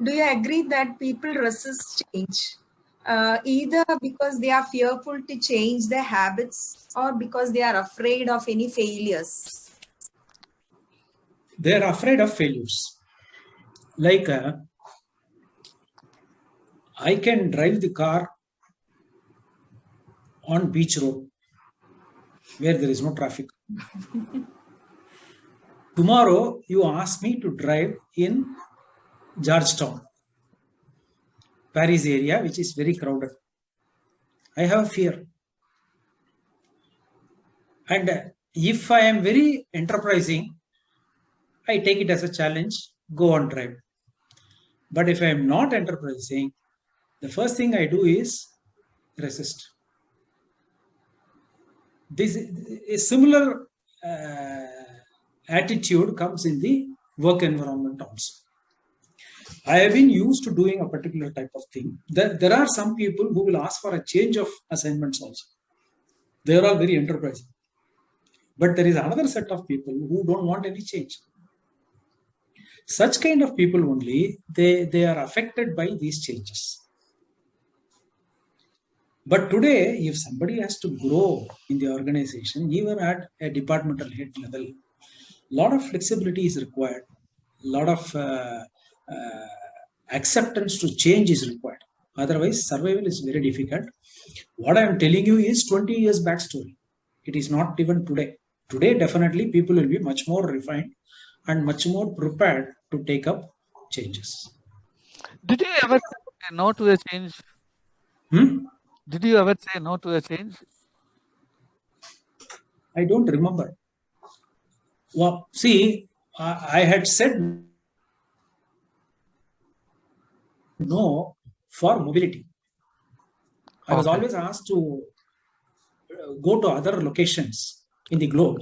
Do you agree that people resist change? Either because they are fearful to change their habits or because they are afraid of any failures? They are afraid of failures. Like I can drive the car on beach road where there is no traffic. Tomorrow, you ask me to drive in Georgetown, Paris area, which is very crowded. I have fear. And if I am very enterprising, I take it as a challenge, go on drive. But if I am not enterprising, the first thing I do is resist. This a similar attitude comes in the work environment also. I have been used to doing a particular type of thing. There are some people who will ask for a change of assignments also. They are all very enterprising. But there is another set of people who don't want any change. Such kind of people only, they are affected by these changes. But today, if somebody has to grow in the organization, even at a departmental head level, a lot of flexibility is required. A lot of acceptance to change is required. Otherwise, survival is very difficult. What I am telling you is 20 years backstory. It is not even today. Today, definitely, people will be much more refined and much more prepared to take up changes. Did you ever say no to a change? Did you ever say no to a change? I don't remember. Well, see, I had said no for mobility. I was always asked to go to other locations in the globe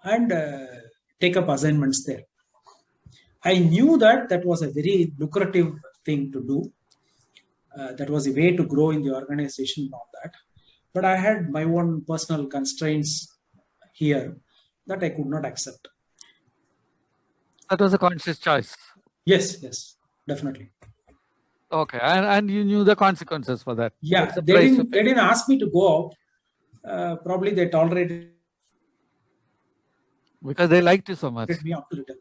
and take up assignments there. I knew that that was a very lucrative thing to do. That was a way to grow in the organization and all that. But I had my own personal constraints here that I could not accept. That was a conscious choice. Yes, definitely. Okay, and you knew the consequences for that. Yeah, they didn't ask me to go out. Probably they tolerated because they liked you so much. Me up to return.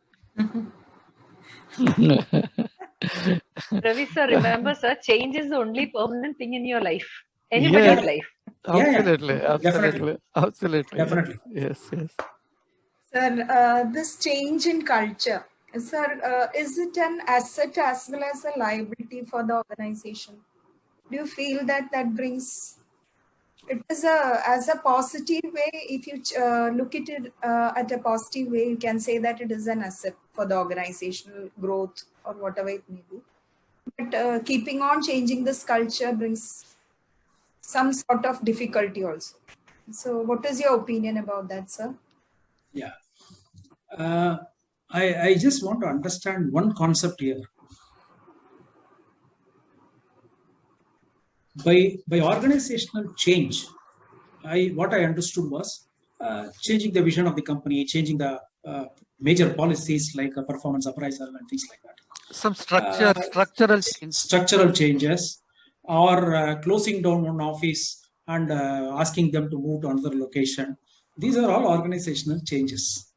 Ravi sir, remember sir, change is the only permanent thing in your life. Anybody's life. Absolutely, Definitely. Absolutely. Definitely. Yes. Sir, this change in culture, sir, is it an asset as well as a liability for the organization? Do you feel that brings it as a positive way? If you look at it at a positive way, you can say that it is an asset for the organizational growth or whatever it may be. But keeping on changing this culture brings some sort of difficulty also. So what is your opinion about that, sir? Yeah. I just want to understand one concept here. By organizational change, what I understood was changing the vision of the company, changing the major policies like a performance appraisal and things like that. Some structural changes, or closing down one office and asking them to move to another location. These are all organizational changes.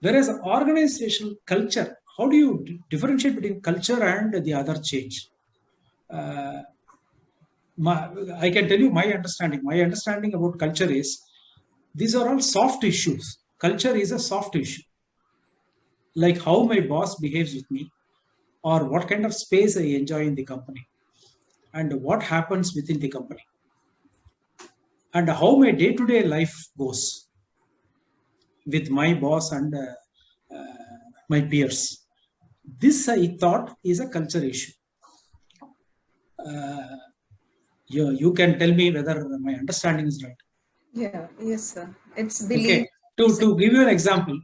Whereas organizational culture, how do you differentiate between culture and the other change? I can tell you my understanding. My understanding about culture is these are all soft issues. Culture is a soft issue. Like how my boss behaves with me, or what kind of space I enjoy in the company, and what happens within the company, and how my day-to-day life goes with my boss and my peers. This I thought is a culture issue. You can tell me whether my understanding is right. Yes, sir. It's belief. Okay. To give you an example,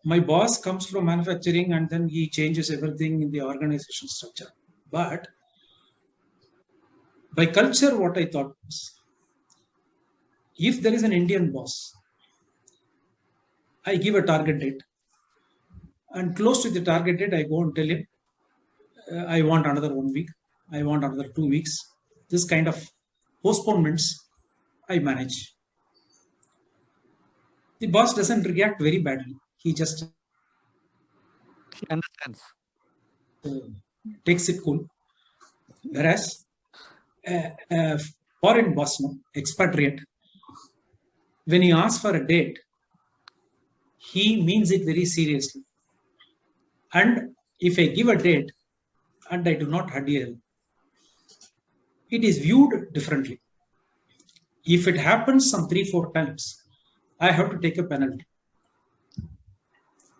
my boss comes from manufacturing and then he changes everything in the organization structure. But by culture, what I thought was, if there is an Indian boss, I give a target date and close to the target date, I go and tell him, I want another 1 week, I want another 2 weeks. This kind of postponements I manage. The boss doesn't react very badly. He just understands. Takes it cool. Whereas a foreign boss, no, expatriate, when he asks for a date, he means it very seriously. And if I give a date and I do not adhere, it is viewed differently. If it happens some 3-4 times, I have to take a penalty.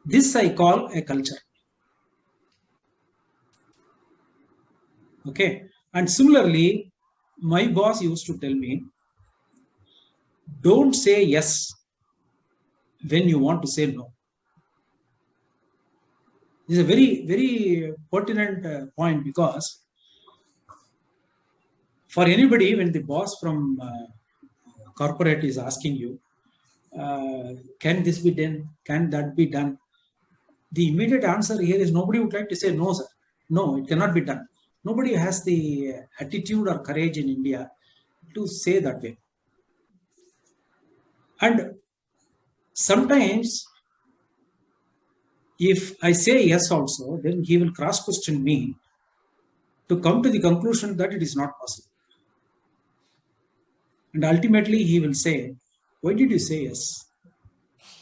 This I call a culture. Okay. And similarly, my boss used to tell me, don't say yes when you want to say no. This is a very, very pertinent point, because for anybody, when the boss from corporate is asking you, can this be done? Can that be done? The immediate answer here is nobody would like to say no, sir. No, it cannot be done. Nobody has the attitude or courage in India to say that way. And sometimes, if I say yes also, then he will cross-question me to come to the conclusion that it is not possible. And ultimately, he will say, why did you say yes?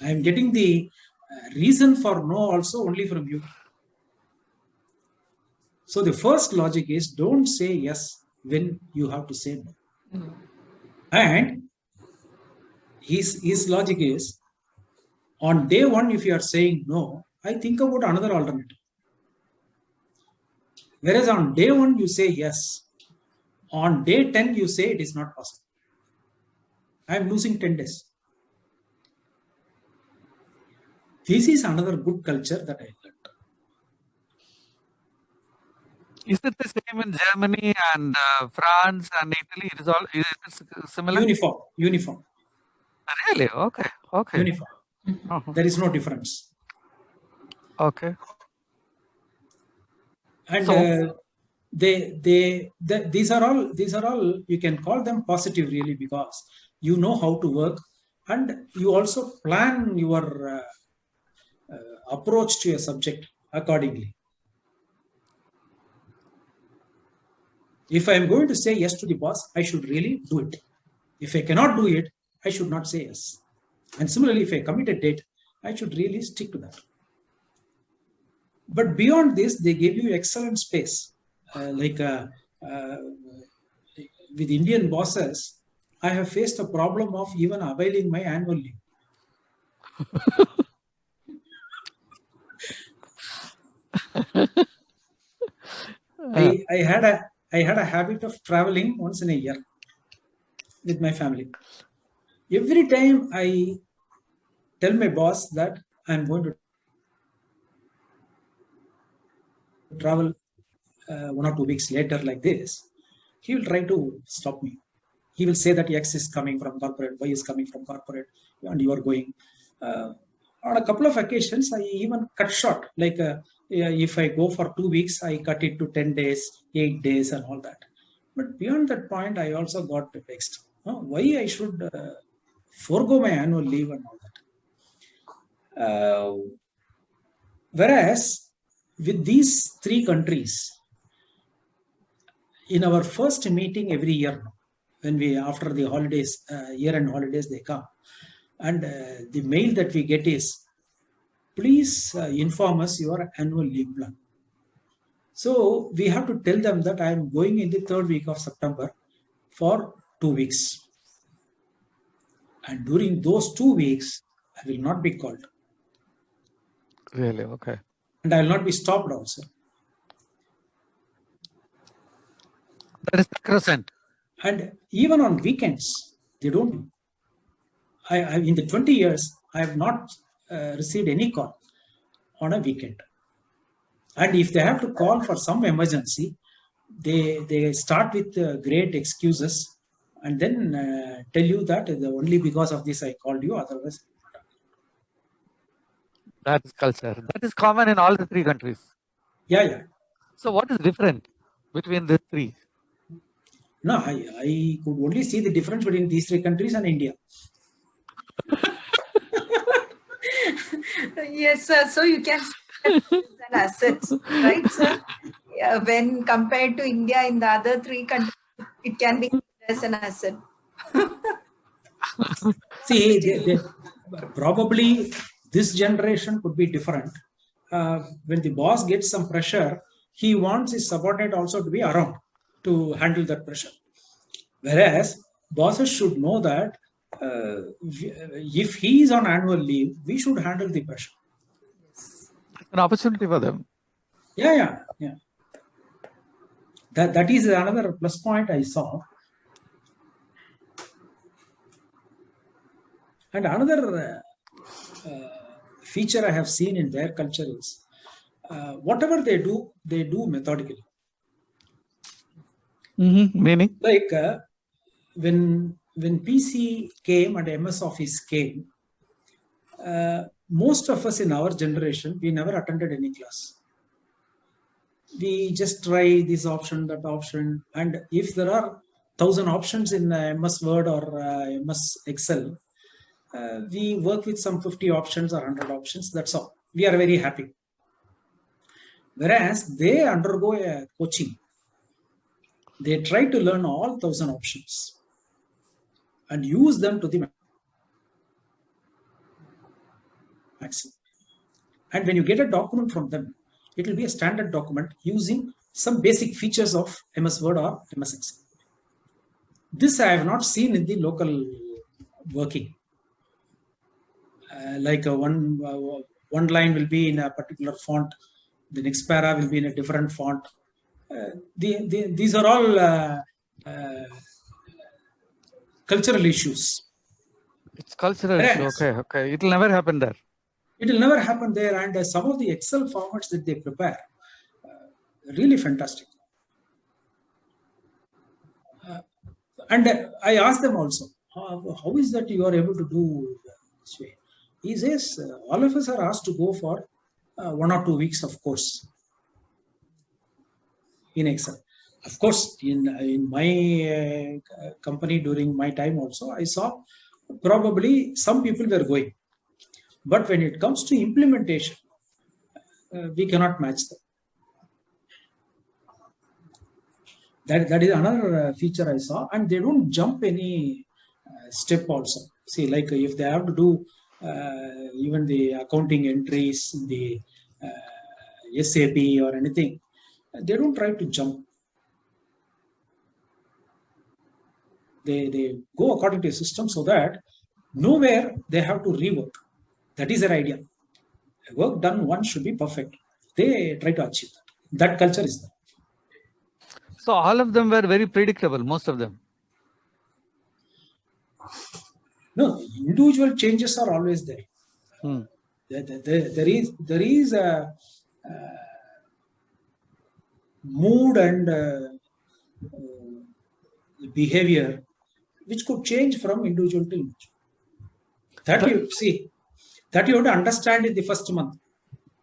I am getting the reason for no also only from you. So the first logic is, don't say yes when you have to say no. And his logic is, on day 1, if you are saying no, I think about another alternative. Whereas on day 1, you say yes. On day 10, you say it is not possible. I am losing 10 days. This is another good culture that I learned. Is it the same in Germany and France and Italy? Is it similar? Uniform. Really? Okay. Uniform. There is no difference. Okay. And so, these are all you can call them positive, really, because you know how to work, and you also plan your approach to a subject accordingly. If I am going to say yes to the boss, I should really do it. If I cannot do it, I should not say yes. And similarly, if I commit a date, I should really stick to that. But beyond this, they give you excellent space. With Indian bosses, I have faced a problem of even availing my annual leave. I had a habit of traveling once in a year with my family. Every time I tell my boss that I'm going to travel 1 or 2 weeks later like this, he will try to stop me. He will say that X is coming from corporate, Y is coming from corporate, and you are going. On a couple of occasions, I even cut short. Like if I go for 2 weeks, I cut it to 10 days, 8 days, and all that. But beyond that point, I also got vexed. Why I should forego my annual leave and all that. Whereas with these 3 countries, in our first meeting every year, when we, after the holidays, year-end holidays, they come, and the mail that we get is, please inform us your annual leave plan. So we have to tell them that I am going in the 3rd week of September for 2 weeks. And during those 2 weeks, I will not be called. Really? Okay. And I will not be stopped also. That is the crescent. And even on weekends, they don't. In the 20 years, I have not received any call on a weekend. And if they have to call for some emergency, they start with great excuses and then tell you that only because of this I called you, otherwise. That is culture. That is common in all the three countries. Yeah. So what is different between the three? No, I could only see the difference between these three countries and India. Yes, sir. So you can see that it's an asset, right, sir? Yeah, when compared to India in the other three countries, it can be as an asset. See, probably this generation could be different. When the boss gets some pressure, he wants his subordinate also to be around to handle that pressure. Whereas bosses should know that if he is on annual leave, we should handle the pressure. It's an opportunity for them. Yeah. That is another plus point I saw. And another feature I have seen in their culture is whatever they do methodically. Meaning? Like when PC came and MS Office came, most of us in our generation, we never attended any class. We just try this option, that option. And if there are 1,000 options in MS Word or MS Excel, we work with some 50 options or 100 options. That's all. We are very happy. Whereas they undergo a coaching. They try to learn all 1,000 options and use them to the maximum. And when you get a document from them, it will be a standard document using some basic features of MS Word or MS Excel. This I have not seen in the local working. Like one line will be in a particular font, the next para will be in a different font. These are all cultural issues. It's cultural issue. Okay. It will never happen there. It will never happen there. And some of the Excel formats that they prepare, really fantastic. And I asked them also, how is that you are able to do this way? He says, all of us are asked to go for 1 or 2 weeks of course in Excel. Of course, in my company during my time also, I saw probably some people were going. But when it comes to implementation, we cannot match them. That is another feature I saw. And they don't jump any step also. See, like if they have to do even the accounting entries, the SAP or anything, they don't try to jump. They go according to a system so that nowhere they have to rework. That is their idea. Work done once should be perfect. They try to achieve that. That culture is there. So all of them were very predictable, most of them. No, individual changes are always there. There is a mood and behavior which could change from individual to individual. That you see, that you have to understand in the first month.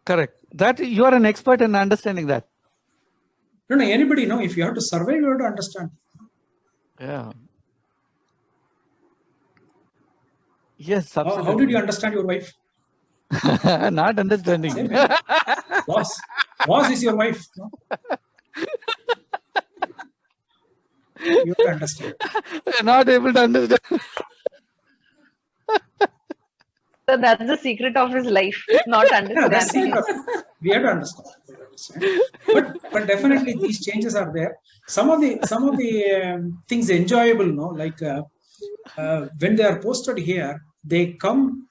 Correct. That you are an expert in understanding that. No, anybody know if you have to survive, you have to understand. Yeah. Yes, absolutely. How did you understand your wife? Not understanding. Boss is your wife. No? You have to understand. Not able to understand. So that's the secret of his life, not understanding. We have to understand. But definitely these changes are there. Some of the things enjoyable, no, like when they are posted here, they come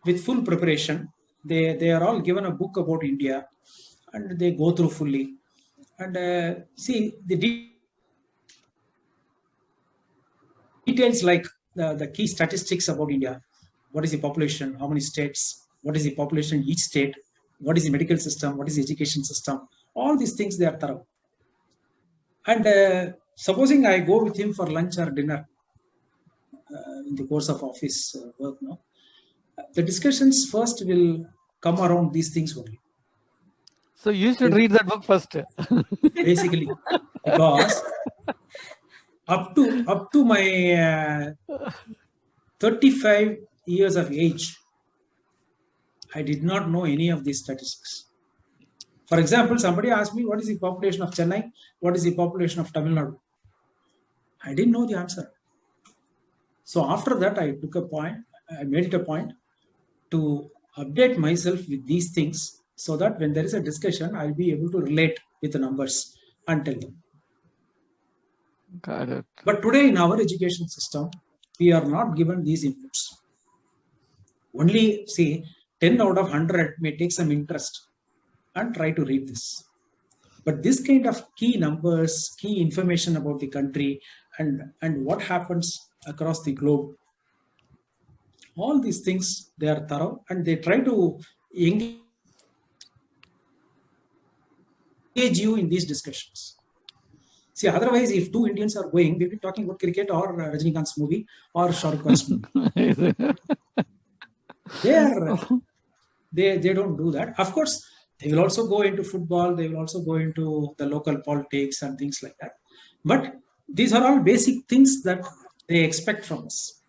with full preparation. They are all given a book about India, and they go through fully and see the details like the key statistics about India. What is the population? How many states? What is the population in each state? What is the medical system? What is the education system? All these things they are thorough. And supposing I go with him for lunch or dinner in the course of office work, no, the discussions first will come around these things only. So you should read that book first. Basically, because up to my 35 years of age, I did not know any of these statistics. For example, somebody asked me, what is the population of Chennai? What is the population of Tamil Nadu? I didn't know the answer. So after that, I made it a point to update myself with these things so that when there is a discussion, I'll be able to relate with the numbers and tell them. Got it. But today in our education system, we are not given these inputs. Only, see, 10 out of 100 may take some interest and try to read this. But this kind of key numbers, key information about the country and what happens across the globe, all these things, they are thorough and they try to engage you in these discussions. See, otherwise, if two Indians are going, we'll be talking about cricket or Rajinikanth's movie or Shah Rukh Khan's movie. They don't do that. Of course, they will also go into football. They will also go into the local politics and things like that. But these are all basic things that they expect from us.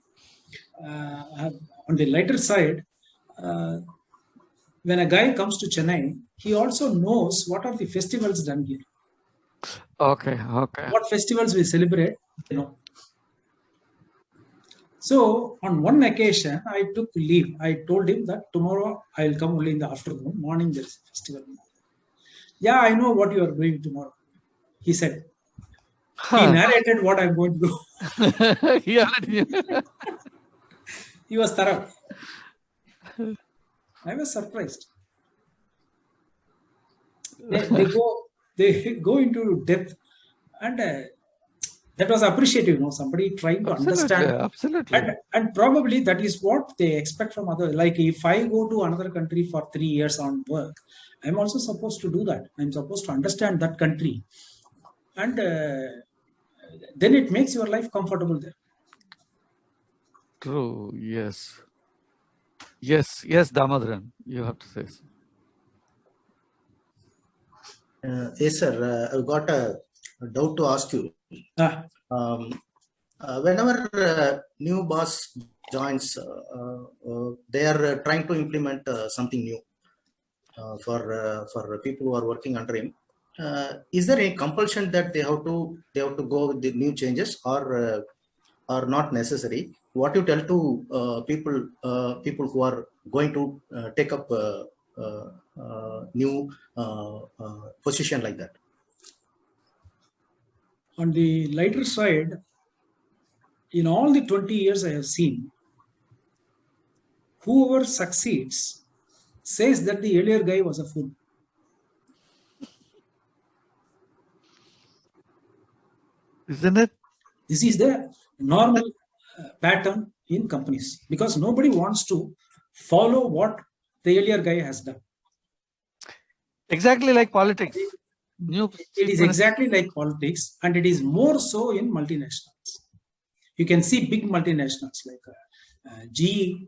On the lighter side, when a guy comes to Chennai, he also knows what are the festivals done here. Okay. What festivals we celebrate, you know. So on one occasion, I took leave. I told him that tomorrow I will come only in the afternoon. Morning there is a festival. Yeah, I know what you are doing tomorrow. He said. He narrated what I'm going to do. He was thorough. I was surprised. They go into depth, and that was appreciative. Somebody trying to understand. Absolutely. And probably that is what they expect from others. Like if I go to another country for 3 years on work, I'm also supposed to do that. I'm supposed to understand that country, and then it makes your life comfortable there. True. Yes, Damodaran, you have to say so. Yes, sir. I've got a doubt to ask you. Whenever new boss joins, they are trying to implement something new for people who are working under him. Is there any compulsion that they have to go with the new changes, or not necessary? What you tell to people who are going to take up new position like that? On the lighter side, in all the 20 years I have seen, whoever succeeds says that the earlier guy was a fool. Isn't it? This is the normal pattern in companies, because nobody wants to follow what the earlier guy has done. Exactly like politics. It is exactly like politics, and it is more so in multinationals. You can see big multinationals like GE,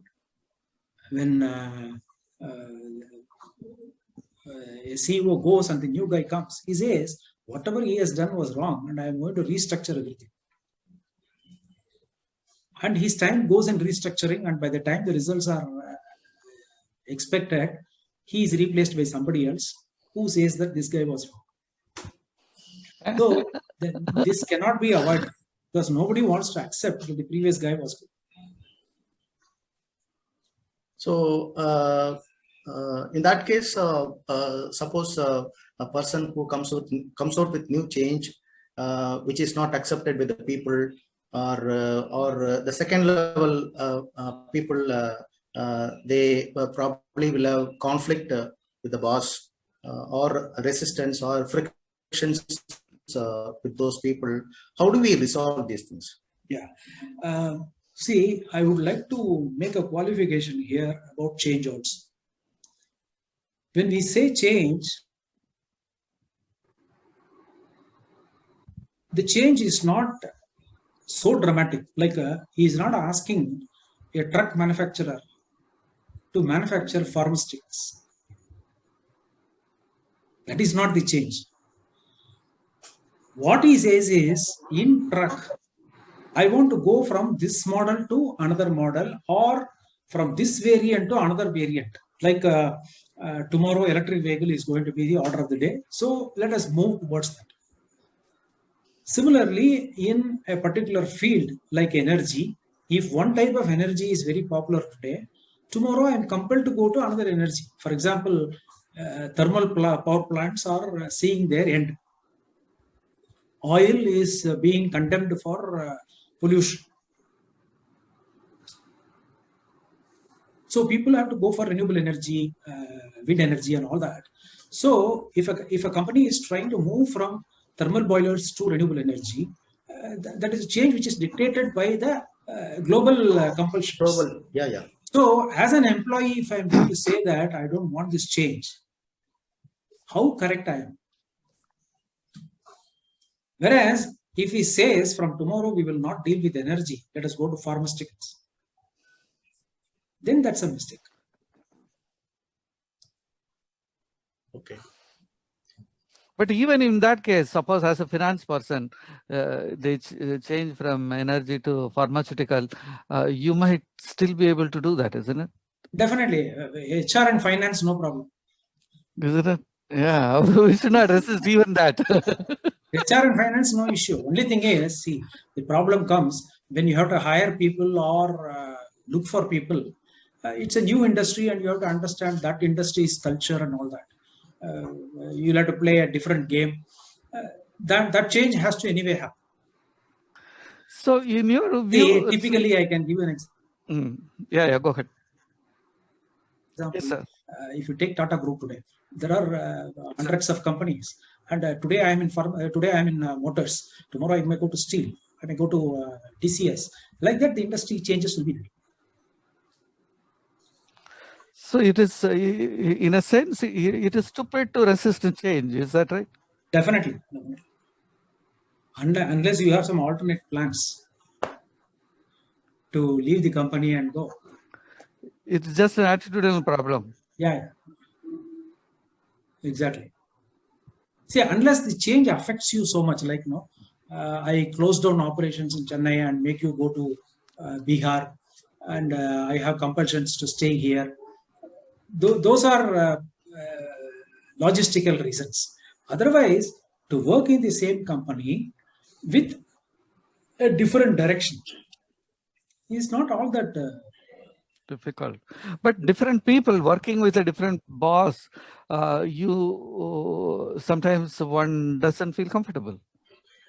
when a CEO goes and the new guy comes, he says, whatever he has done was wrong and I am going to restructure everything. And his time goes in restructuring, and by the time the results are expected, he is replaced by somebody else who says that this guy was wrong. So this cannot be avoided, because nobody wants to accept that the previous guy was good. So in that case, suppose a person who comes out with new change, which is not accepted by the people, or the second level people, they probably will have conflict with the boss, or resistance or frictions with those people. How do we resolve these things? Yeah. See, I would like to make a qualification here about change also. When we say change, the change is not so dramatic. Like he is not asking a truck manufacturer to manufacture pharmaceuticals. That is not the change. What he says is, in truck, I want to go from this model to another model, or from this variant to another variant. Like tomorrow, electric vehicle is going to be the order of the day. So let us move towards that. Similarly, in a particular field like energy, if one type of energy is very popular today, tomorrow I am compelled to go to another energy. For example, thermal power plants are seeing their end. Oil is being condemned for pollution. So people have to go for renewable energy, wind energy and all that. So if a company is trying to move from thermal boilers to renewable energy, that is a change which is dictated by the global compulsions. Global, yeah. So as an employee, if I'm going to say that I don't want this change, how correct I am? Whereas if he says from tomorrow we will not deal with energy, let us go to pharmaceuticals, then that's a mistake. Okay. But even in that case, suppose as a finance person, they change from energy to pharmaceutical, you might still be able to do that, isn't it? Definitely. HR and finance, no problem. Isn't it? Yeah, we should not resist even that. HR and finance, no issue. Only thing is, see, the problem comes when you have to hire people or look for people. It's a new industry and you have to understand that industry's culture and all that. You'll have to play a different game. That change has to anyway happen. So in your view... Typically, I can give you an example. Yeah, go ahead. Yes, sir. If you take Tata Group today, there are hundreds of companies, and today I am in motors. Tomorrow I may go to steel. I may go to TCS. Like that, the industry changes will be there. So it is, in a sense, it is stupid to resist change. Is that right? Definitely. Unless you have some alternate plans to leave the company and go. It's just an attitudinal problem. Yeah. Exactly. See, unless the change affects you so much, like, I close down operations in Chennai and make you go to Bihar, and I have compulsions to stay here. Those are logistical reasons. Otherwise, to work in the same company with a different direction is not all that difficult. But different people working with a different boss, sometimes one doesn't feel comfortable.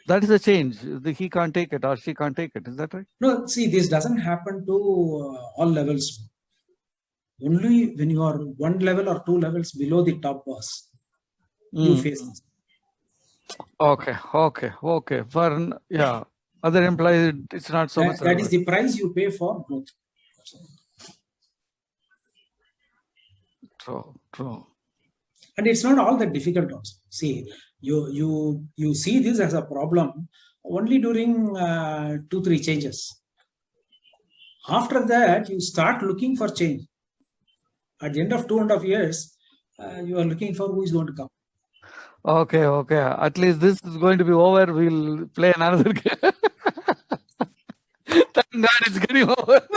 That is a change. He can't take it or she can't take it. Is that right? No, see, this doesn't happen to all levels. Only when you are one level or two levels below the top boss, you face this. Okay. For other employees, it's not so much. That is the price you pay for growth. True. And it's not all that difficult also. See, you see this as a problem only during 2-3 changes. After that, you start looking for change. At the end of 2.5 years, you are looking for who is going to come. Okay. At least this is going to be over. We'll play another game. Thank God it's getting over.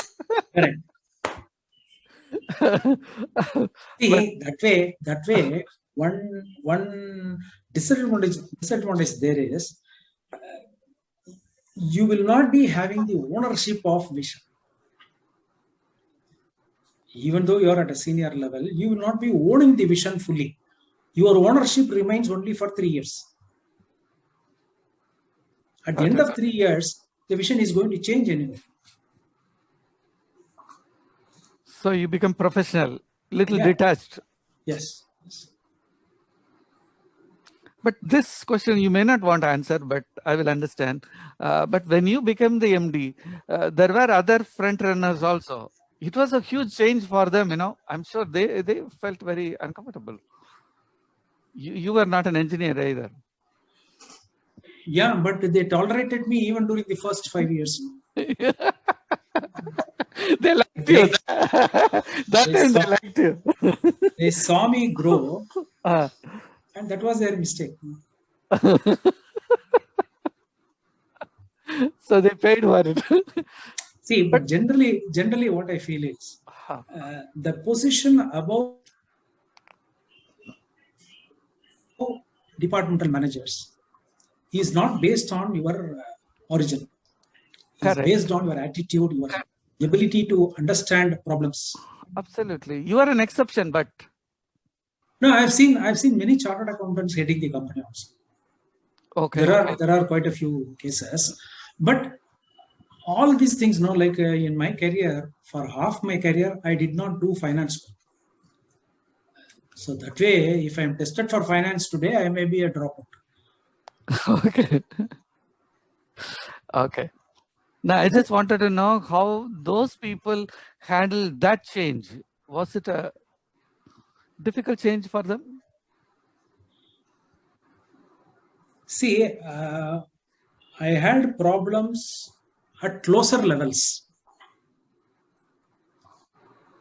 Correct. See, that way, one disadvantage there is, you will not be having the ownership of vision. Even though you are at a senior level, you will not be owning the vision fully. Your ownership remains only for 3 years. At the end of 3 years, the vision is going to change anyway. So you become professional, detached. Yes. But this question you may not want to answer, but I will understand. But when you became the MD, there were other front runners also. It was a huge change for them, I'm sure they felt very uncomfortable. You were not an engineer either. Yeah, but they tolerated me even during the first 5 years. They liked you. That end I liked you. They saw me grow, Uh, and that was their mistake. so they paid for it. See, but generally, what I feel is the position above departmental managers is not based on your origin. It's Correct. based on your attitude, your ability to understand problems. Absolutely. You are an exception, but No, I've seen many chartered accountants heading the company also. okay. There are quite a few cases, but all these things, no, like in my career, for half my career, I did not do finance. So that way, if I'm tested for finance today, I may be a dropout. Okay. Okay. Now, I just wanted to know how those people handled that change. Was it a difficult change for them? See, I had problems at closer levels.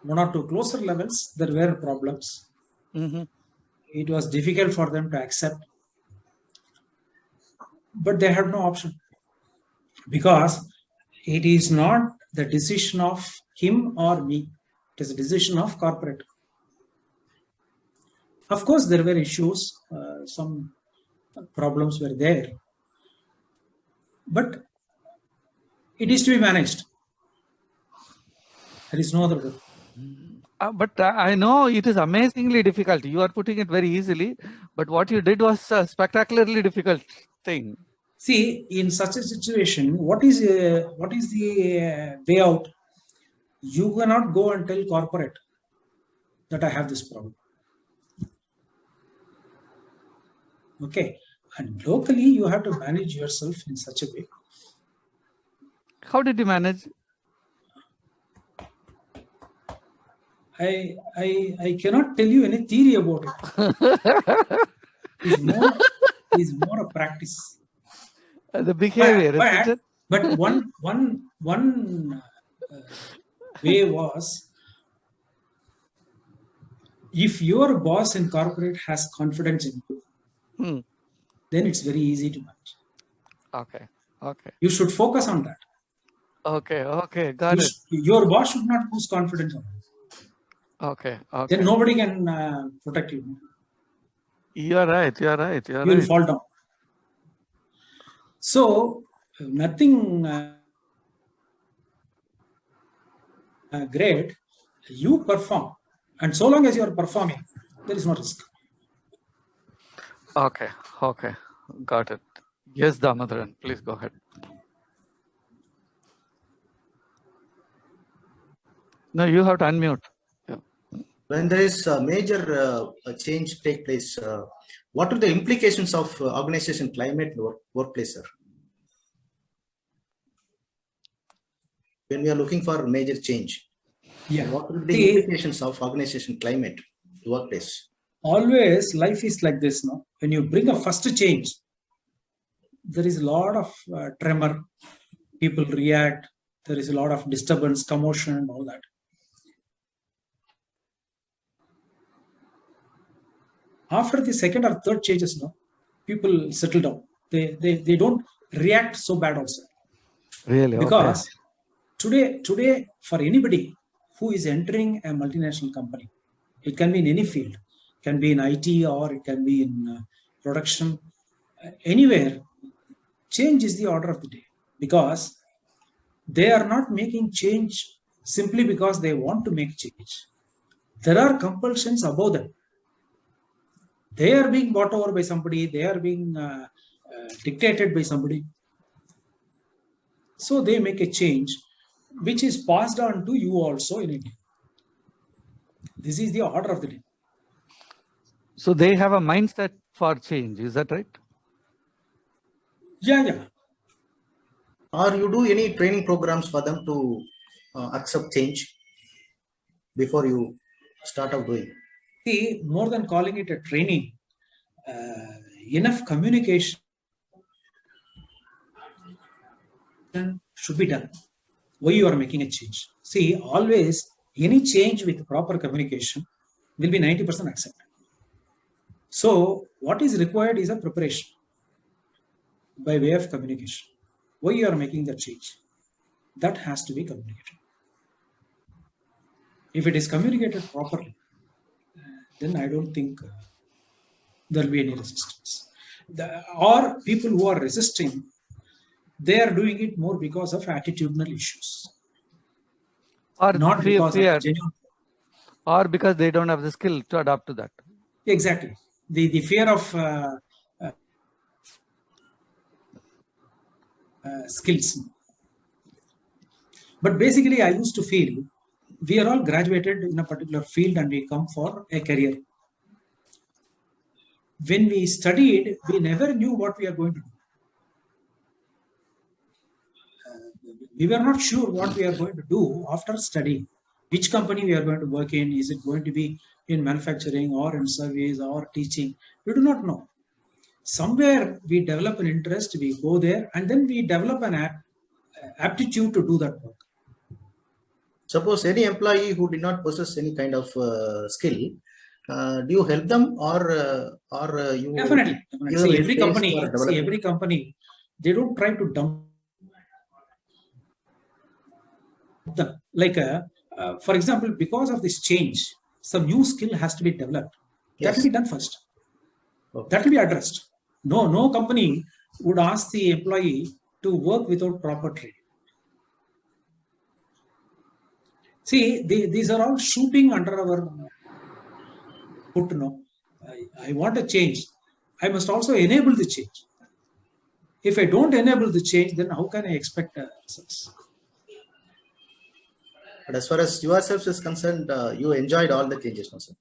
One or two closer levels, there were problems. Mm-hmm. It was difficult for them to accept, but they had no option, because it is not the decision of him or me. It is a decision of corporate. Of course, there were issues, some problems were there, but it is to be managed. There is no other way. But I know it is amazingly difficult. You are putting it very easily, but what you did was a spectacularly difficult thing. See, in such a situation, what is the way out? You cannot go and tell corporate that I have this problem. Okay, and locally you have to manage yourself in such a way. How did you manage? I cannot tell you any theory about it. It's more a practice. The behavior, isn't it? But one way was, if your boss in corporate has confidence in you, then it's very easy to manage. Okay. Okay. You should focus on that. Okay. Okay. Got it. Your boss should not lose confidence on you. Okay. Okay. Then nobody can protect you. You are right. You are right. You are You will right. fall down. So nothing great. You perform, and so long as you are performing, there is no risk. Okay. Okay. Got it. Yes, Damodaran, please go ahead. No, you have to unmute. When there is a major change take place, what are the implications of organization climate in workplace, sir? When we are looking for major change, what are the implications of organization climate in workplace? Always life is like this, no? When you bring a first change, there is a lot of tremor, people react, there is a lot of disturbance, commotion, and all that. After the second or third changes, no, people settle down. They don't react so bad also. Really? Because today, for anybody who is entering a multinational company, it can be in any field, it can be in IT or it can be in production, anywhere, change is the order of the day, because they are not making change simply because they want to make change. There are compulsions above them. They are being bought over by somebody, they are being dictated by somebody. So they make a change which is passed on to you also in India. This is the order of the day. So they have a mindset for change, is that right? Yeah. Or you do any training programs for them to accept change before you start out doing? See, more than calling it a training, enough communication should be done. why you are making a change. See, always any change with proper communication will be 90% accepted. So what is required is a preparation by way of communication. Why you are making the change? That has to be communicated. If it is communicated properly, then I don't think there will be any resistance. Or people who are resisting, they are doing it more because of attitudinal issues, Or not because fear, of genuine. or because they don't have the skill to adapt to that. Exactly. The fear of skills. But basically, I used to feel we are all graduated in a particular field and we come for a career. When we studied, we never knew what we are going to do. We were not sure what we are going to do after studying. Which company we are going to work in? Is it going to be in manufacturing or in service or teaching? We do not know. Somewhere we develop an interest, we go there, and then we develop an aptitude to do that work. Suppose any employee who did not possess any kind of skill, do you help them or you? Definitely. See, every Developing? company, they don't try to dump them. Like, for example, because of this change, some new skill has to be developed. That will Yes. be done first. Okay. That will be addressed. No company would ask the employee to work without proper training. See, these are all shooting under our foot. No, I want a change. I must also enable the change. If I don't enable the change, then how can I expect success? But as far as yourself is concerned, you enjoyed all the changes, no, sir?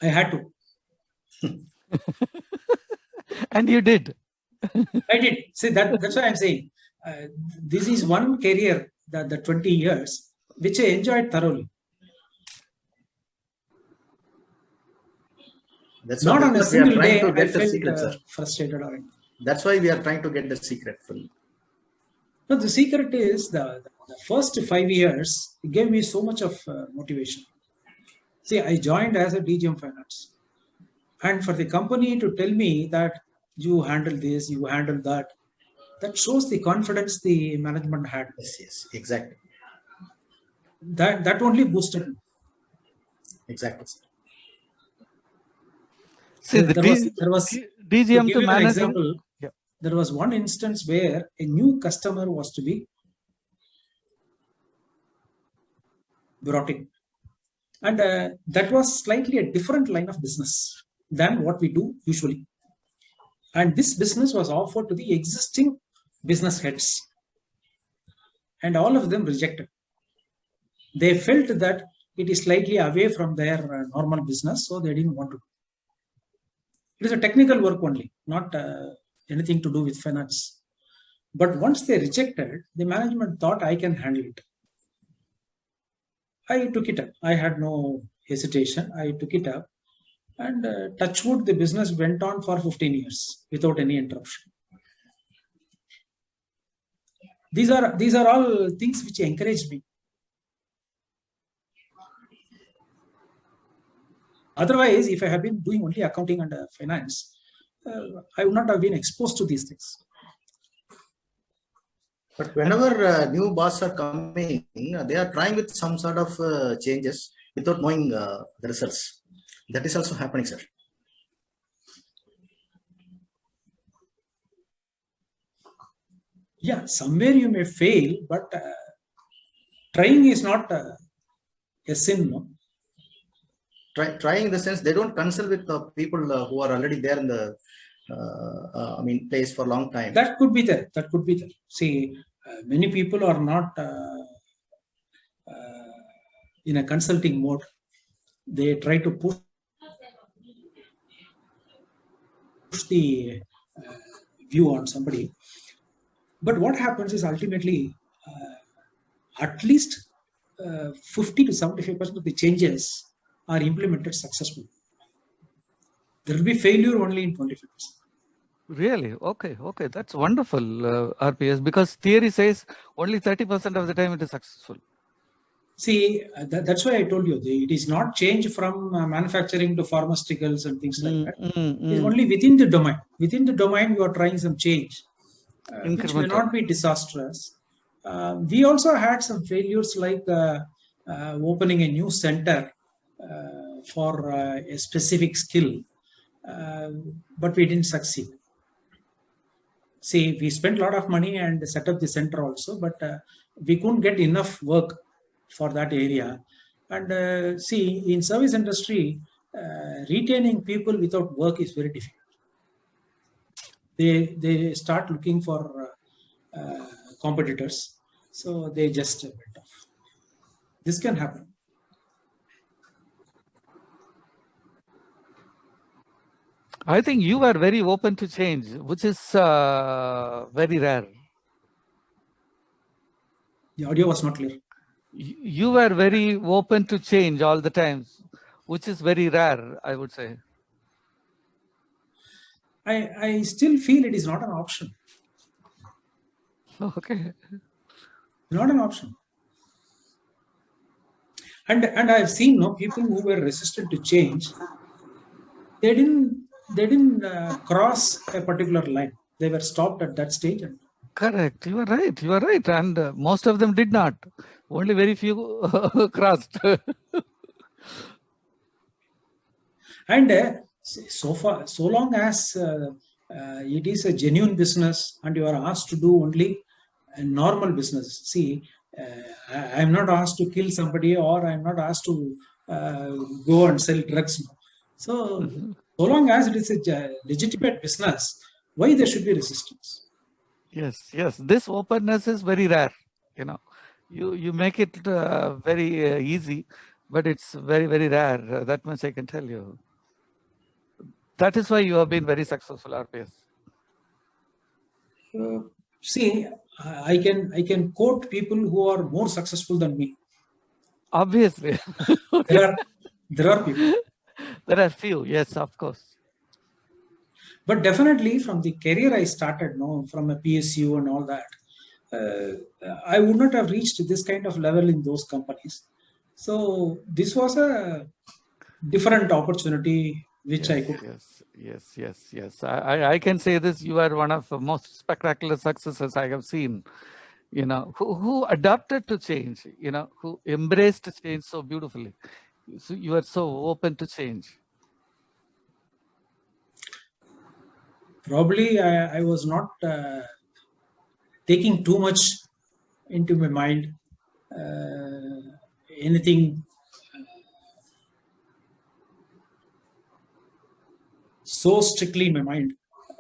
I had to. And you did. I did. See, that's why I'm saying this is one career, the 20 years, which I enjoyed thoroughly. That's Not on a because we are single trying day to I get the felt secret, sir. frustrated or anything. That's why we are trying to get the secret for you. No, the secret is the first 5 years gave me so much of motivation. See, I joined as a DGM Finance. And for the company to tell me that you handle this, you handle that, that shows the confidence the management had. Yes, exactly. That only boosted me. Exactly, sir. See, the There was DGM to give to you an manage. example, Yeah. there was one instance where a new customer was to be brought in. And that was slightly a different line of business than what we do usually. And this business was offered to the existing business heads. And all of them rejected. They felt that it is slightly away from their normal business, so they didn't want to. It is a technical work only, not anything to do with finance. But once they rejected, the management thought I can handle it. I took it up. I had no hesitation. I took it up. And touch wood, the business went on for 15 years without any interruption. These are all things which encouraged me. Otherwise, if I have been doing only accounting and finance, I would not have been exposed to these things. But whenever new boss are coming, they are trying with some sort of changes without knowing the results. That is also happening, sir. Yeah, somewhere you may fail, but trying is not a sin. No? Trying in the sense they don't consult with the people who are already there in the place for a long time. That could be there. That could be there. See, many people are not in a consulting mode. They try to push the view on somebody. But what happens is ultimately at least 50 to 75% of the changes are implemented successfully. There will be failure only in 25%. Really? Okay. Okay. That's wonderful, RPS, because theory says only 30% of the time it is successful. See, that's why I told you it is not change from manufacturing to pharmaceuticals and things like that. It's only within the domain. Within the domain, you are trying some change, which may Incremental. not be disastrous. We also had some failures like opening a new center for a specific skill, but we didn't succeed. See, we spent a lot of money and set up the center also, but we couldn't get enough work for that area. And see, in service industry, retaining people without work is very difficult. They start looking for competitors, so they just went off. This can happen. I think you are very open to change, which is very rare. The audio was not clear. You were very open to change all the time, which is very rare, I would say. I still feel it is not an option. Okay. Not an option. And I've seen people who were resistant to change. They didn't cross a particular line. They were stopped at that stage. Correct. You are right. You are right. And most of them did not. Only very few crossed. And so long as it is a genuine business and you are asked to do only a normal business. See, I'm not asked to kill somebody, or I'm not asked to go and sell drugs. So long as it is a legitimate business, why there should be resistance? Yes, yes. This openness is very rare. You make it very easy, but it's very, very rare. That much I can tell you. That is why you have been very successful, RPS. See, I can quote people who are more successful than me. Obviously. There are people. There are few, yes, of course. But definitely from the career I started, from a PSU and all that, I would not have reached this kind of level in those companies. So this was a different opportunity which I could. Yes. I can say this: you are one of the most spectacular successes I have seen. Who adapted to change. Who embraced change so beautifully. So you are so open to change. Probably I was not taking too much into my mind, anything so strictly in my mind,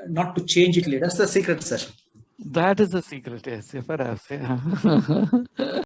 not to change it later. That's the secret session. That is the secret, yes, perhaps. Yeah.